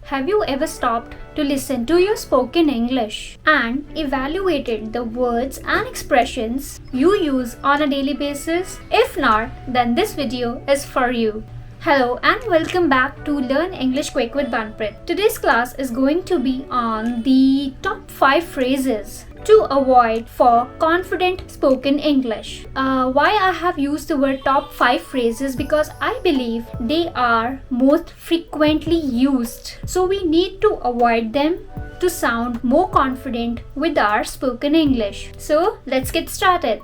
Have you ever stopped to listen to your spoken English and evaluated the words and expressions you use on a daily basis? If not, then this video is for you. Hello and welcome back to Learn English Quick with Banpreet. Today's class is going to be on the top 5 phrases to avoid for confident spoken English. Why I have used the word top 5 phrases? Because I believe they are most frequently used. So we need to avoid them to sound more confident with our spoken English. So let's get started.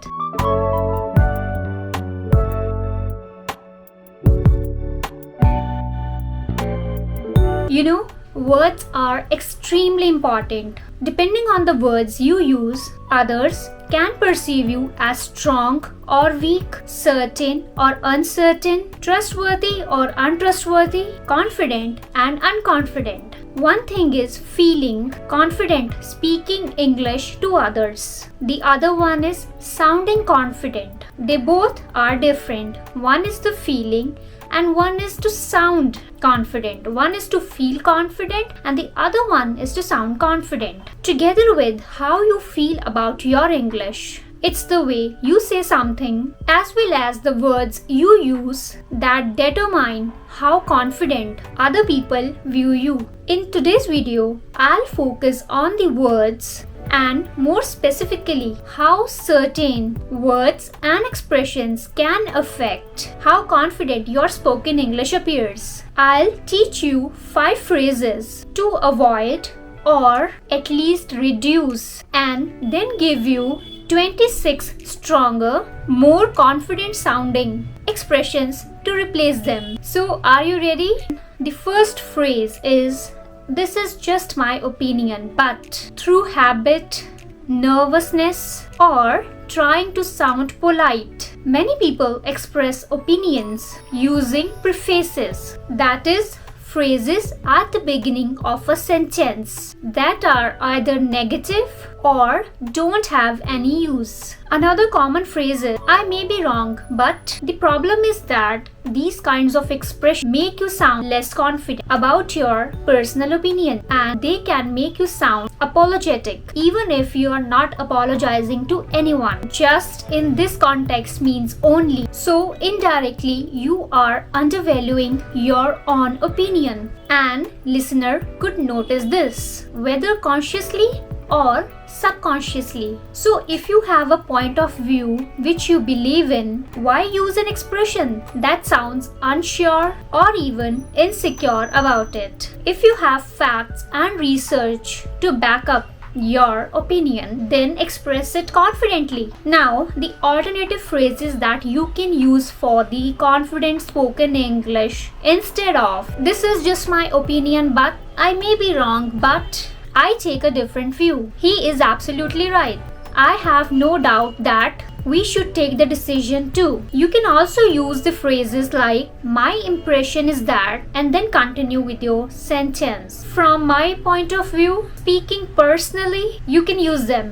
You know, words are extremely important. Depending on the words you use, others can perceive you as strong or weak, certain or uncertain, trustworthy or untrustworthy, confident and unconfident. One thing is feeling confident speaking English to others. The other one is sounding confident. They both are different. One is the feeling and one is to sound confident. One is to feel confident and the other one is to sound confident. Together with how you feel about your English, it's the way you say something as well as the words you use that determine how confident other people view you. In today's video, I'll focus on the words and more specifically how certain words and expressions can affect how confident your spoken English appears. I'll teach you 5 phrases to avoid or at least reduce and then give you 26 stronger, more confident sounding expressions to replace them. So are you ready? The first phrase is, "This is just my opinion, but," through habit, nervousness, or trying to sound polite. Many people express opinions using prefaces, that is, phrases at the beginning of a sentence that are either negative or don't have any use. Another common phrase is, "I may be wrong, but." The problem is that these kinds of expressions make you sound less confident about your personal opinion and they can make you sound apologetic even if you are not apologizing to anyone. Just in this context means only. So indirectly you are undervaluing your own opinion and listener could notice this, whether consciously or subconsciously. So if you have a point of view which you believe in, why use an expression that sounds unsure or even insecure about it? If you have facts and research to back up your opinion, then express it confidently. Now, the alternative phrases that you can use for the confident spoken English instead of, "This is just my opinion, but," "I may be wrong, but," "I take a different view." He is absolutely right. I have no doubt that we should take the decision too. You can also use the phrases like, "My impression is that," and then continue with your sentence. "From my point of view," speaking personally, you can use them.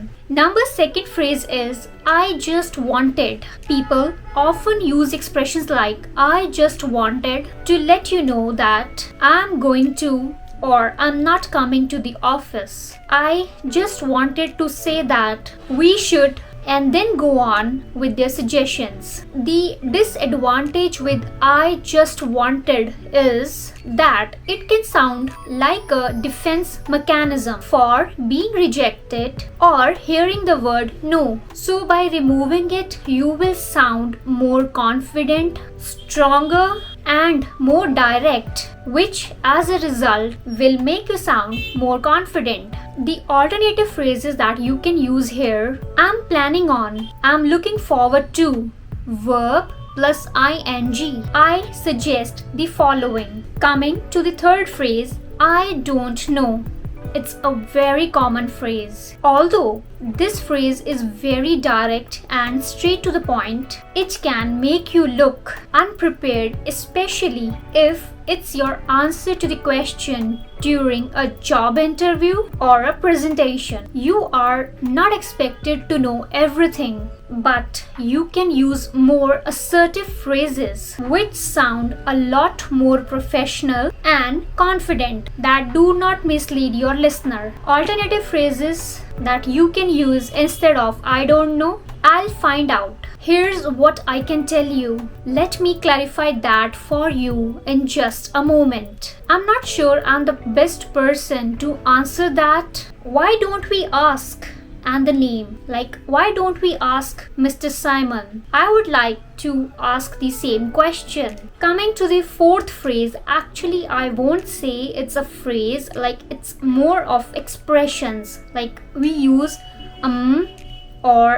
Second phrase is, "I just wanted." People often use expressions like, "I just wanted," to let you know that I'm going to or "I'm not coming to the office." I just wanted to say that we should, and then go on with their suggestions. The disadvantage with "I just wanted" is that it can sound like a defense mechanism for being rejected or hearing the word no. So by removing it, you will sound more confident, stronger, and more direct, which as a result will make you sound more confident. The alternative phrases that you can use here: "I'm planning on," "I'm looking forward to," verb plus ing. I suggest the following. Coming to the third phrase, "I don't know." It's a very common phrase. Although this phrase is very direct and straight to the point, it can make you look unprepared, especially if it's your answer to the question during a job interview or a presentation. You are not expected to know everything, but you can use more assertive phrases which sound a lot more professional and confident that do not mislead your listener. Alternative phrases that you can use instead of "I don't know," "I'll find out," "Here's what I can tell you." Let me clarify that for you in just a moment. I'm not sure I'm the best person to answer that. Why don't we ask? And the name, like why don't we ask Mr. Simon? I would like to ask the same question. Coming to the fourth phrase, actually I won't say it's a phrase, like it's more of expressions. Like we use or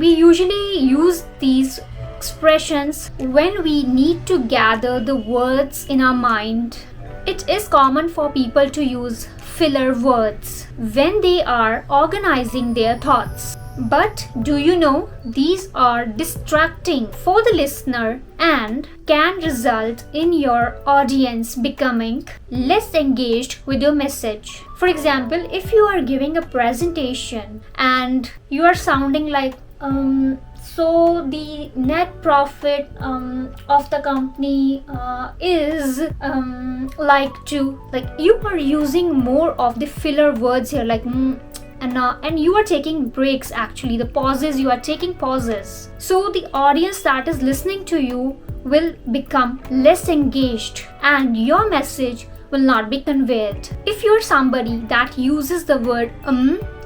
we usually use these expressions when we need to gather the words in our mind. It is common for people to use filler words when they are organizing their thoughts. But do you know these are distracting for the listener and can result in your audience becoming less engaged with your message. For example, if you are giving a presentation and you are sounding like so the net profit of the company is you are using more of the filler words here, like and you are taking breaks, actually the pauses, you are taking pauses, so the audience that is listening to you will become less engaged and your message will not be conveyed. If you're somebody that uses the word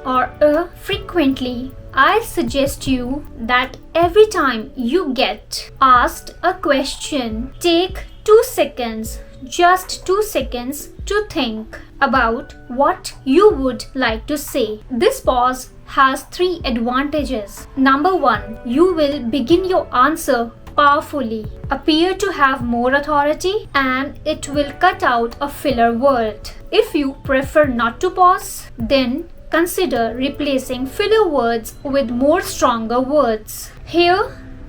or frequently, I suggest you that every time you get asked a question, take 2 seconds, just 2 seconds to think about what you would like to say. This pause has 3 advantages. Number 1, you will begin your answer powerfully, appear to have more authority, and it will cut out a filler word. If you prefer not to pause, then consider replacing filler words with more stronger words. Here,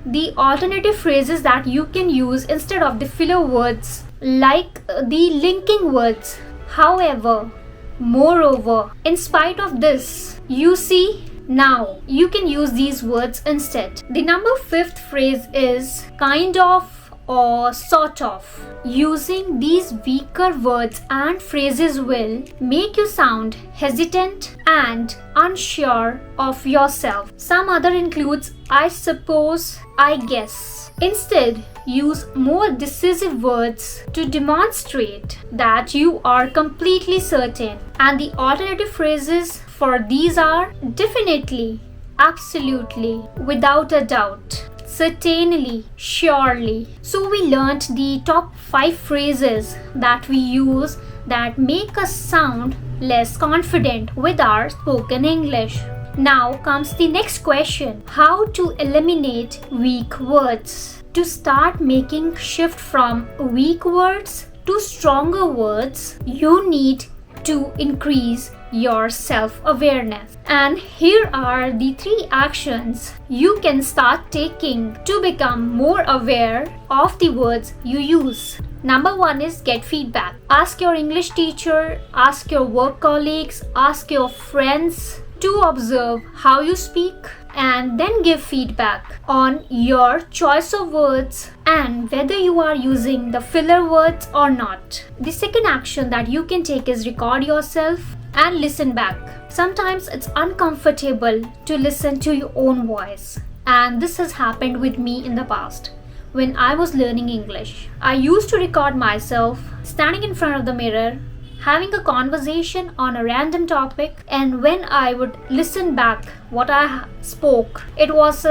the alternative phrases that you can use instead of the filler words, like the linking words, however, moreover, in spite of this, you see, now you can use these words instead. The number 5th phrase is kind of or sort of. Using these weaker words and phrases will make you sound hesitant and unsure of yourself. Some other includes I suppose, I guess. Instead, use more decisive words to demonstrate that you are completely certain. And the alternative phrases for these are definitely, absolutely, without a doubt, certainly, surely. So we learnt the top 5 phrases that we use that make us sound less confident with our spoken English. Now comes the next question: how to eliminate weak words? To start making shift from weak words to stronger words, you need to increase your self-awareness. And here are the 3 actions you can start taking to become more aware of the words you use. Number 1 is get feedback. Ask your English teacher, ask your work colleagues, ask your friends to observe how you speak and then give feedback on your choice of words and whether you are using the filler words or not. The second action that you can take is record yourself and listen back. Sometimes it's uncomfortable to listen to your own voice, and this has happened with me in the past. When I was learning English, I used to record myself standing in front of the mirror, having a conversation on a random topic, and when I would listen back what I spoke, it was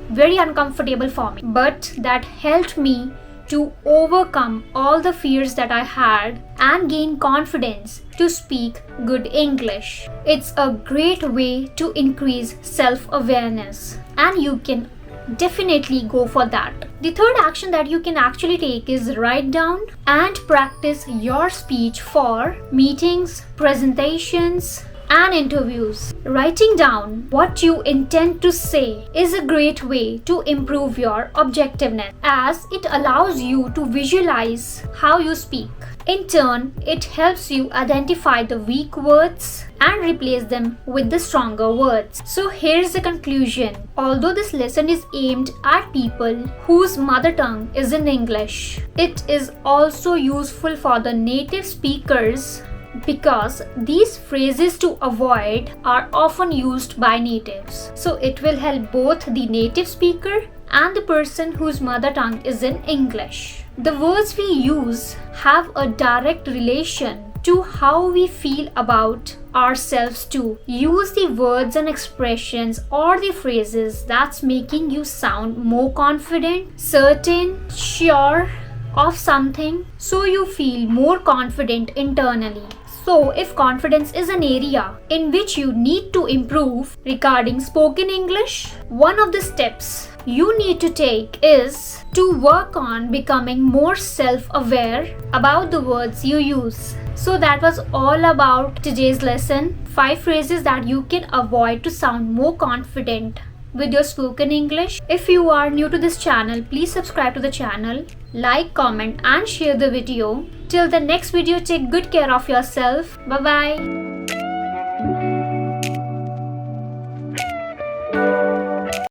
very uncomfortable for me. But that helped me to overcome all the fears that I had and gain confidence to speak good English. It's a great way to increase self-awareness, and you can definitely go for that. The third action that you can actually take is write down and practice your speech for meetings, presentations, and interviews. Writing down what you intend to say is a great way to improve your objectiveness, as it allows you to visualize how you speak. In turn, it helps you identify the weak words and replace them with the stronger words. So here's the conclusion. Although this lesson is aimed at people whose mother tongue is in English, it is also useful for the native speakers because these phrases to avoid are often used by natives. So it will help both the native speaker and the person whose mother tongue is in English. The words we use have a direct relation to how we feel about ourselves too. Use the words and expressions or the phrases that's making you sound more confident, certain, sure of something, so you feel more confident internally. So, if confidence is an area in which you need to improve regarding spoken English, one of the steps you need to take is to work on becoming more self-aware about the words you use. So that was all about today's lesson. 5 phrases that you can avoid to sound more confident with your spoken English. If you are new to this channel, please subscribe to the channel, like, comment and share the video. Till the next video, take good care of yourself. Bye bye.